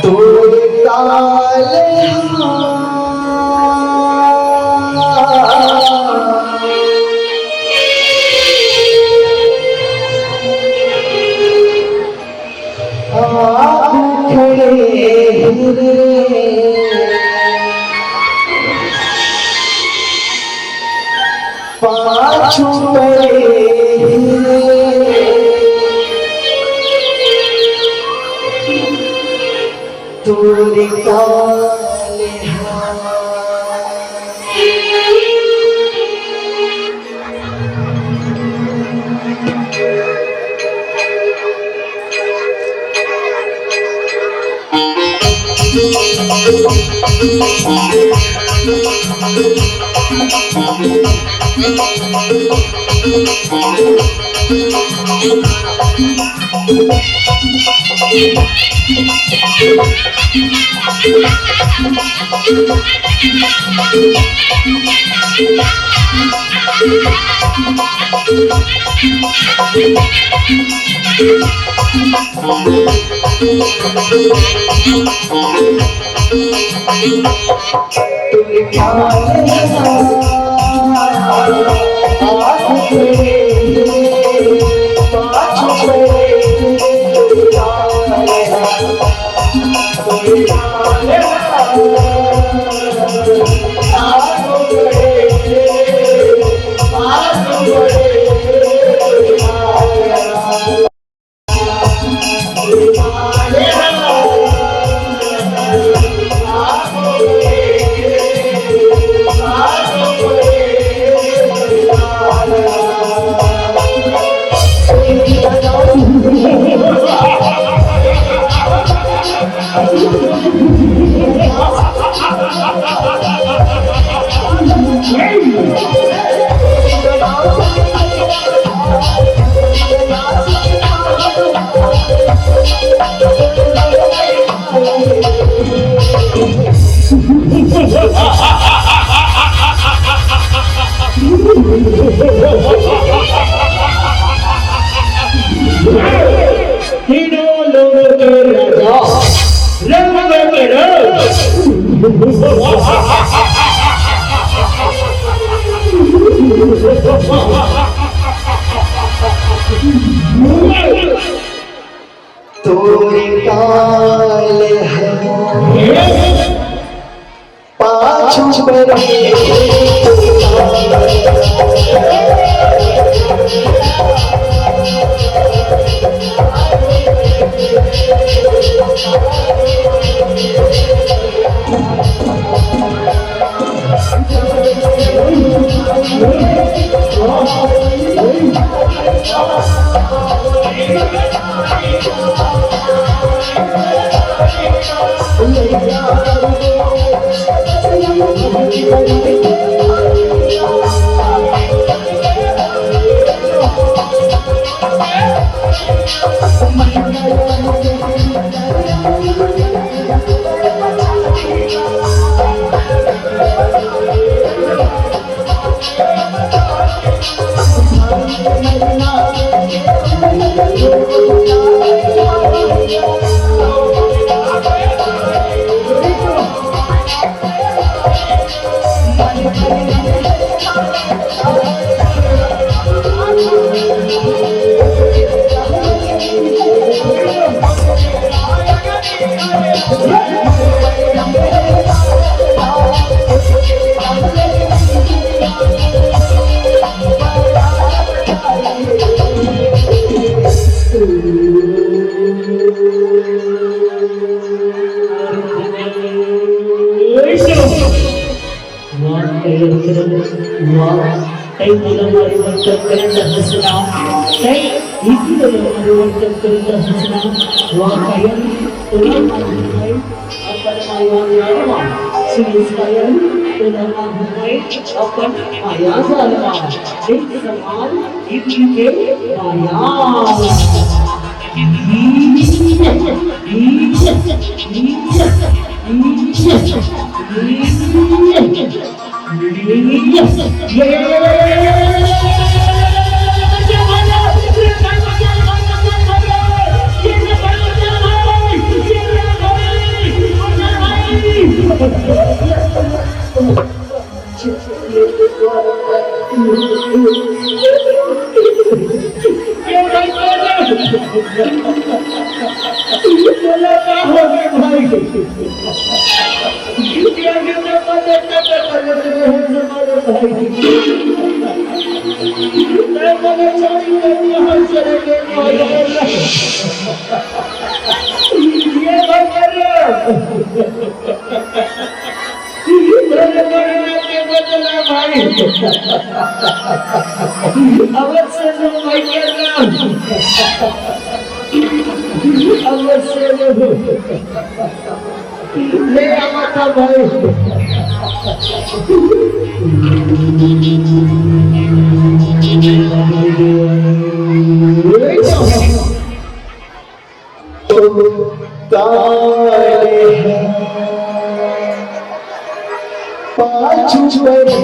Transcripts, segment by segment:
तोरे काले हाथ खड़े पाछू पड़े तोरे काले तोरे काले पाछू पड़े kay pinamaliwanag ka rin dahil sila, kay hindi na pinamaliwanag ka rin dahil sila, huwag kayan, tulang ang buhay, at panamayawan niya naman, sinisayan, tulang ang buhay, at panamayawan sa naman, din sa mahal, ibigay, bayan. ये भाई बोला क्या हो गया भाई ये जो पता भाई मैं मगर छोड़ी नहीं यहाँ चले गए ये भाई कर रहे बदला भाई अवश्य जो भाई कर रहा अवश्य ले आवा भाई काले पाछू पड़े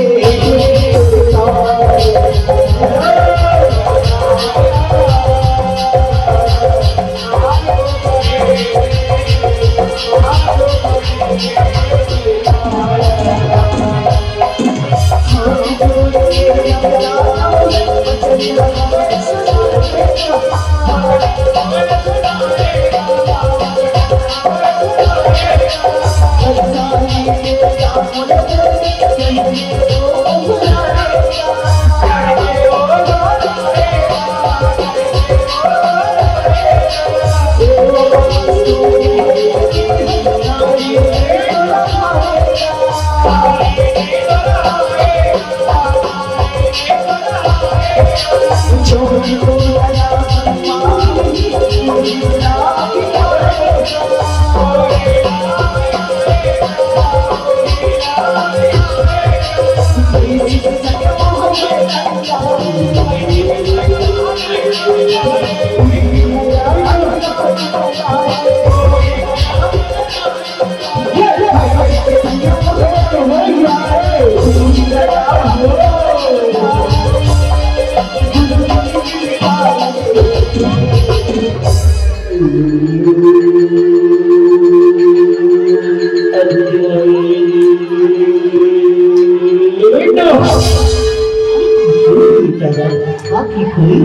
Aki kui,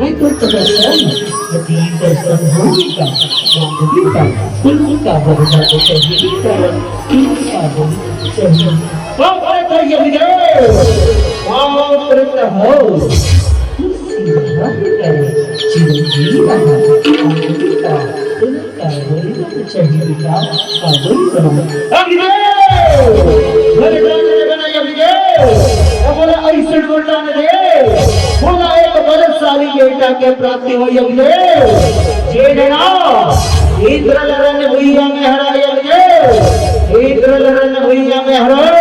itu terkesan lebih tersentuhkan, memberikan kita berbagi kehidupan kita bersama. Bapak saya bilang, mau bertahu, silakan cinta kita, kita berikan kehidupan bersama. Amin. Bagaimana yang bilang? बोला ऐसे बोलना नहीं बोला एक बलशाली बेटा के प्राप्ति हो यमले जे ना इंद्र लरन भैया में हरा यमले इंद्र लरन भैया में हरा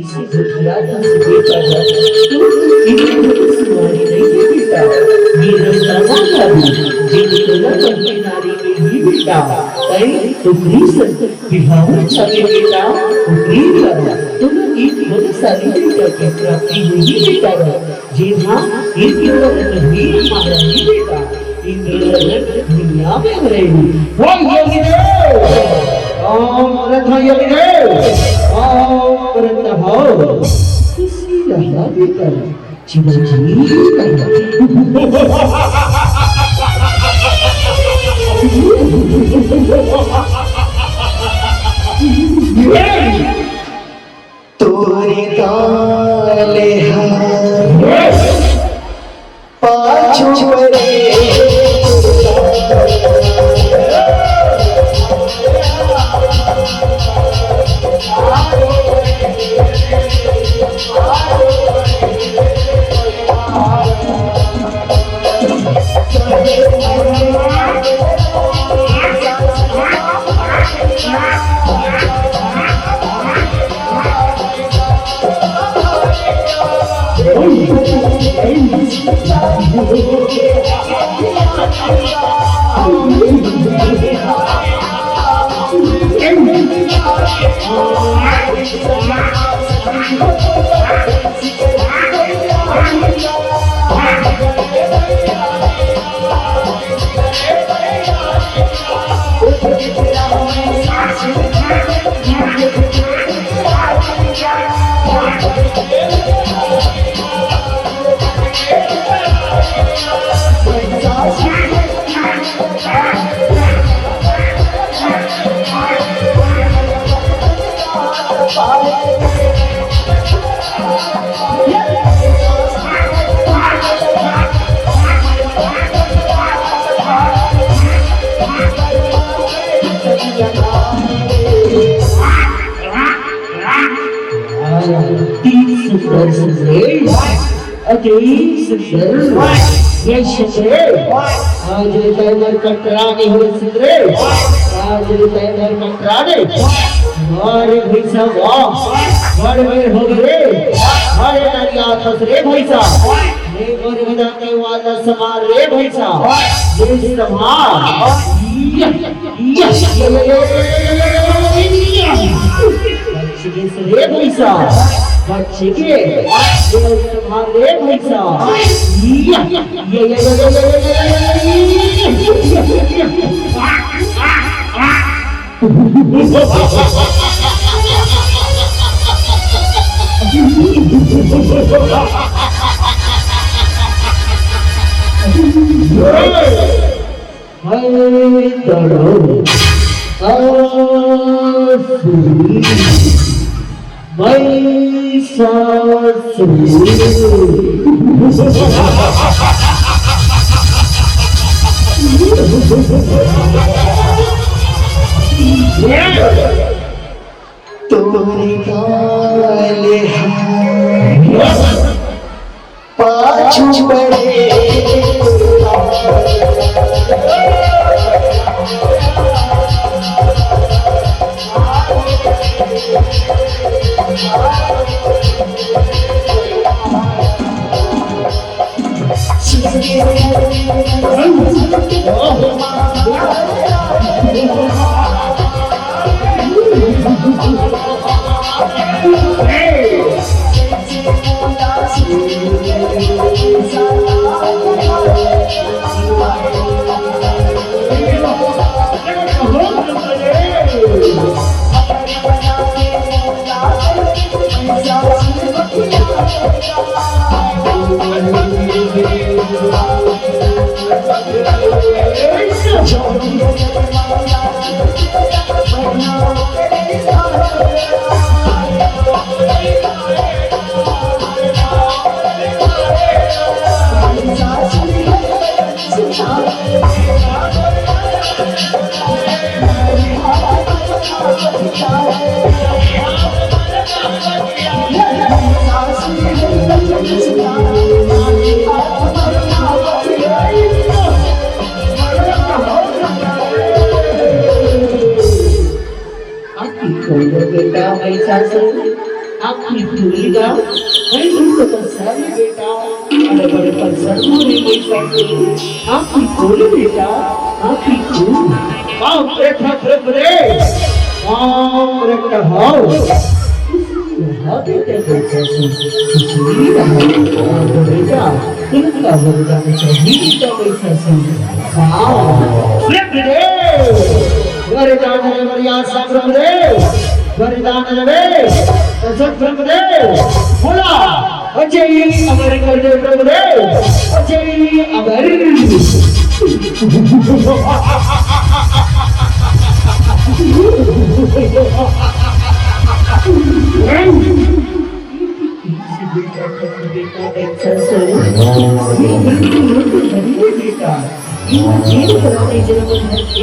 इसे बुझाता से बेटा है तो इन्हें सुनाई नहीं देता ये रास्ता ना भी जिनको लगन की नारी में ही बेटा कहीं तो कृष्ण विवाह चले बेटा तो कृष्ण तुम एक बलशाली बेटा की प्राप्ति हुई बेटा जी हाँ इनकी लगन नहीं हमारा ही बेटा इनकी लगन दुनिया में रहेगी वो योगी ओम रथ योगी करता हो किसी रहा भी कर जीवन तोरे काले हाथ पाछू पड़े सुंदर सुंदर अति सुंदर ये सुंदर आज तैमर कंटराने हो सुंदर आज तैमर कंटराने हमारे भैसा वाह बड़े बड़े हो गए हमारे नारिया ससरे भैसा ये गोरे बजाने वाला समार रे भैसा ये समार रे भैसा बच्चे के रे भैसा तोरे काले हाथ पाछू पड़े बेटा ऐसा से आपकी भूलिएगा नहीं उनको तो सारे बेटा बड़े बड़े पसंद होने पैसा से आपकी भूल बेटा आपकी भूल बाप बेटा ब्रह्मरे बाप बेटा हाउ हाँ बेटे बेटा से इसलिए रहा बेटा इनका वरदान चाहिए तो पैसा से हाँ ब्रह्मरे वरदान है मरिया सा ब्रह्मरे वरदान रवे तजक ब्रह्मदेव बोला अजय अमर कर दे ब्रह्मदेव अजय अमर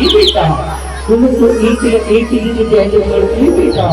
बेटा तुम तो एक दिन जाए करती बेटा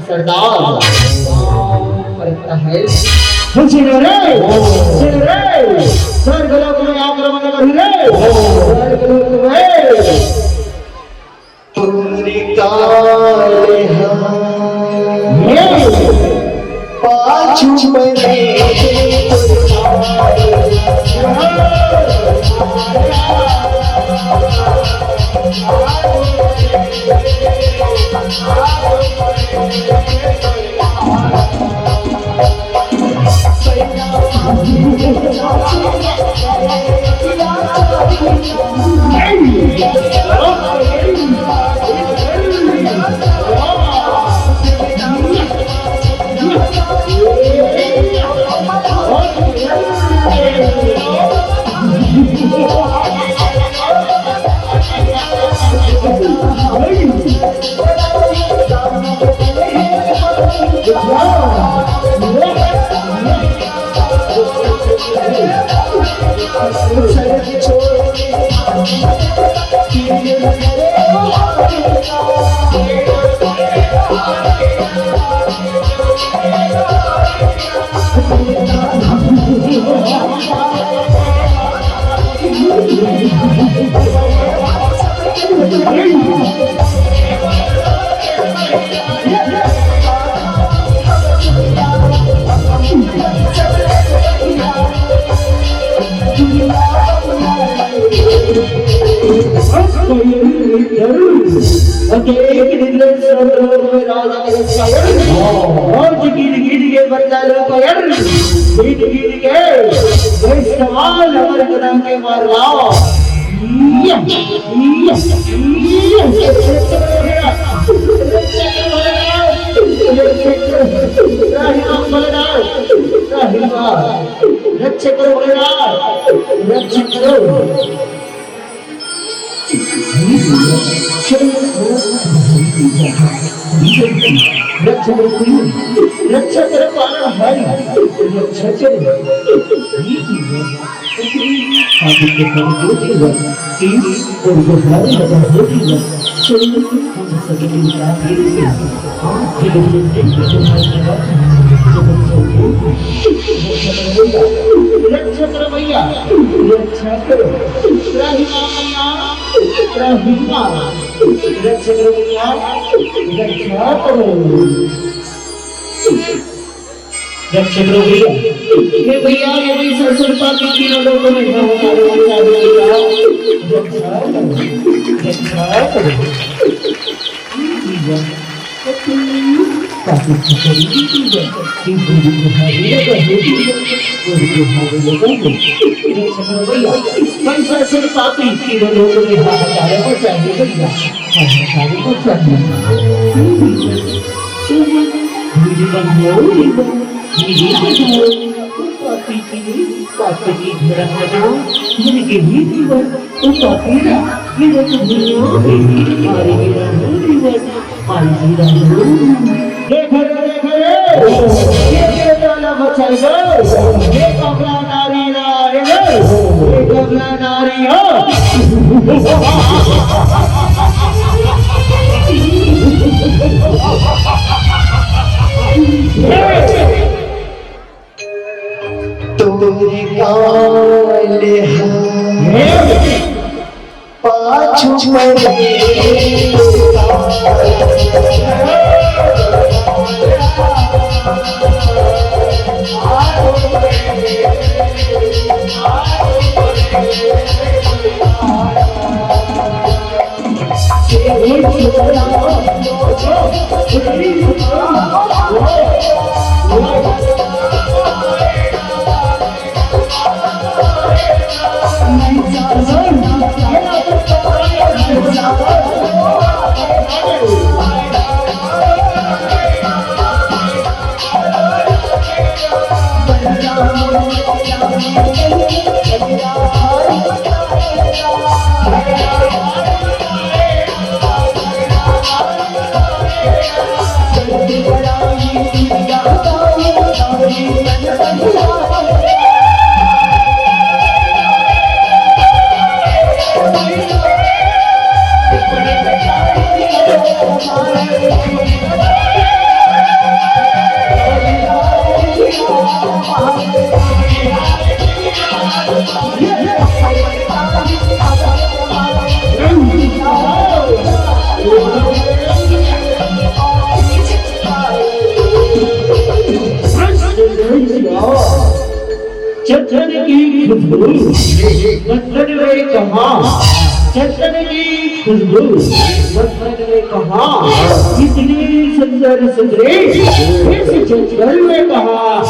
सरदार करता है स्वर्ग लोक में आक्रमण करू रे स्वर्ग लोक में पूरी काले पाछू पड़े भैया ये भी सरसुरता की तीनों लोगों में तोरे काले पाछू पड़े खुशबू वतन में कहाँ चंदन की खुशबू वतन में कहाँ इतनी सुंदर सुंदरी इस जंगल में कहाँ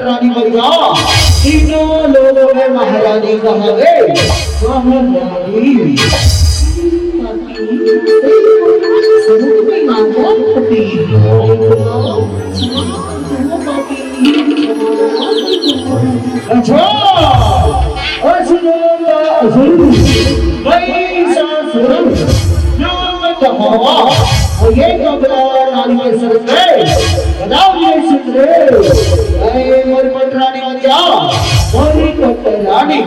रानी बन जा तीनों लोगों में महारानी कहाँ गए महारानी अच्छा और ये कमला रानी के सर पे बताओ ये सुंदर मोरी पट रानी बन जा मोरी पट रानी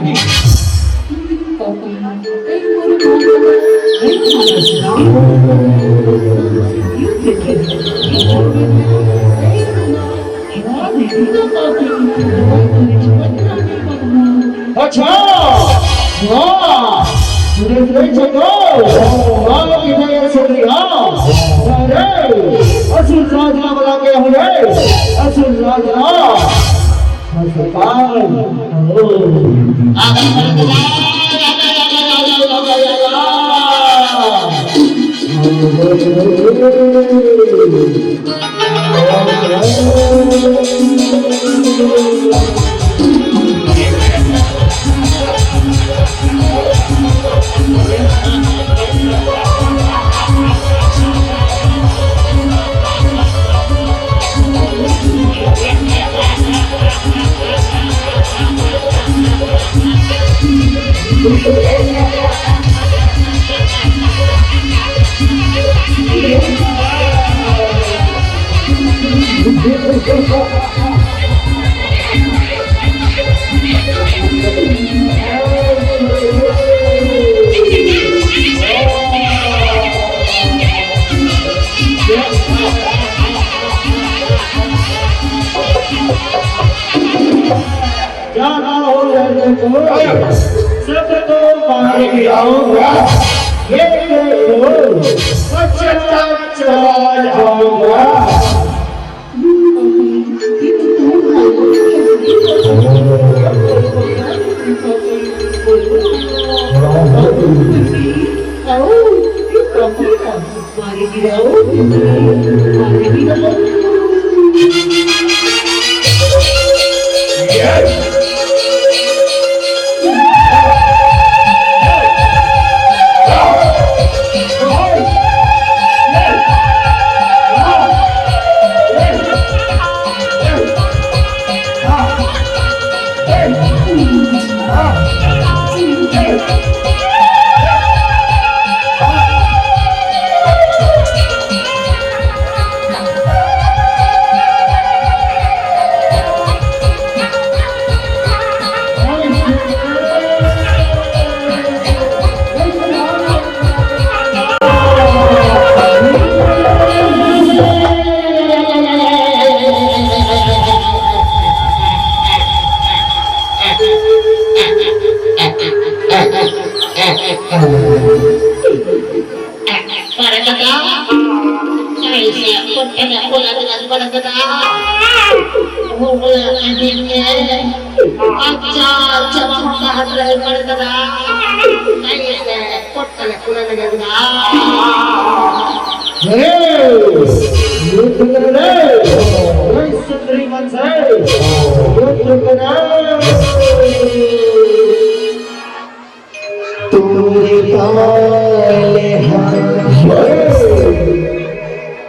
अच्छा वाह सुरेश चलो वाह किधर सुन रहा अरे असुर राजा बना के हुए असुर राजा हसपाल ओ सबको मार गिराऊंगा ये देखो चला जाऊंगा मार गिराओ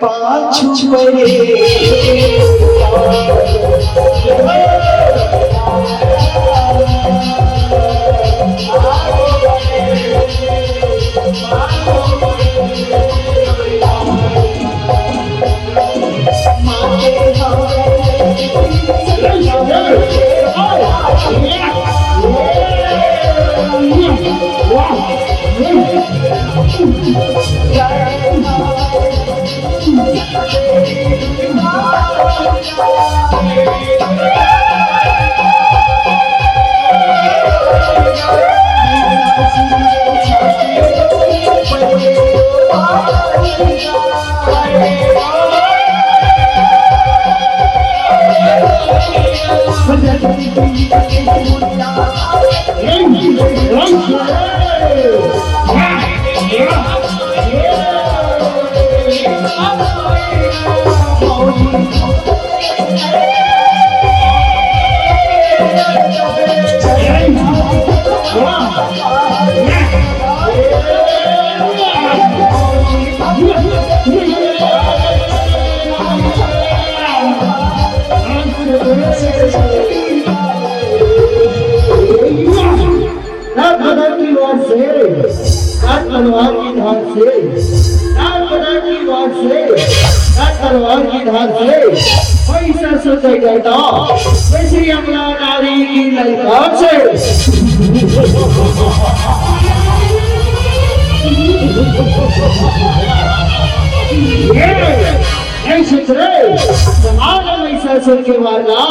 पाछू पड़े तलवार की धार से पैसा सोचे जाता वैसे अमला नारी की ललकार से ऐसे समाज ऐसा सुन के मारना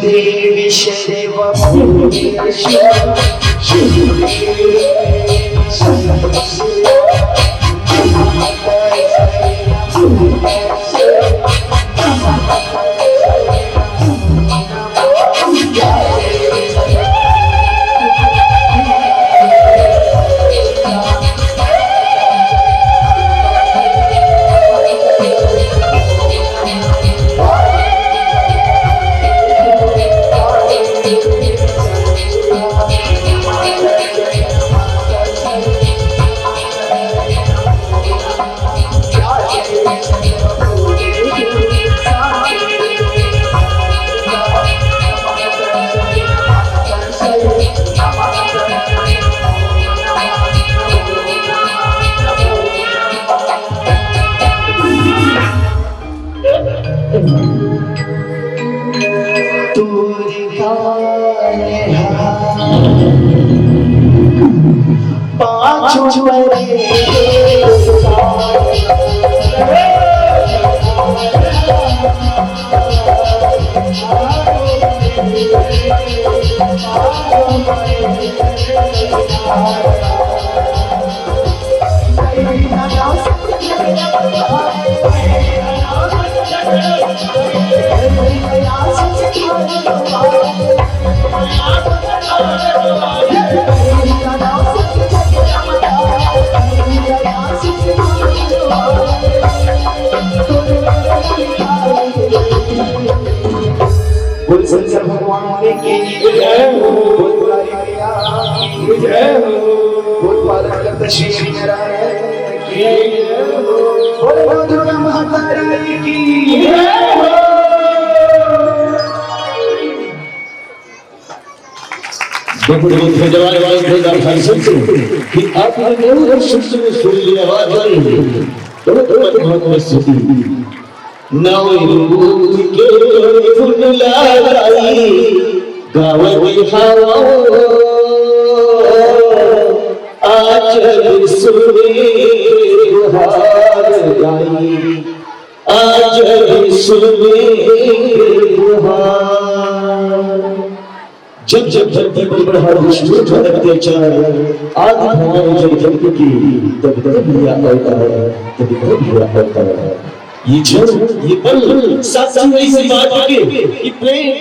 देवी शैव शंकर भगवान की जय हो, बोल पुरारी मैया की जय हो, बोल पालन करता श्री नारायण की जय हो, बोल मां दुर्गा माता रानी की जय हो। देखो जवान वाले थे सुनते कि आपने उधर सुन ली आवाज आई तो भगवान में सुनी नवरूप के फूल लाई गावत हवा आज सुने गुहार गाई आज सुने गुहार जब जब धरती पर बढ़ा दुष्ट अत्याचार आदि भाव जब जब की तब तब लिया अवतार तब तब लिया अवतार ये पल साथ साथ इस बात के ये प्रेम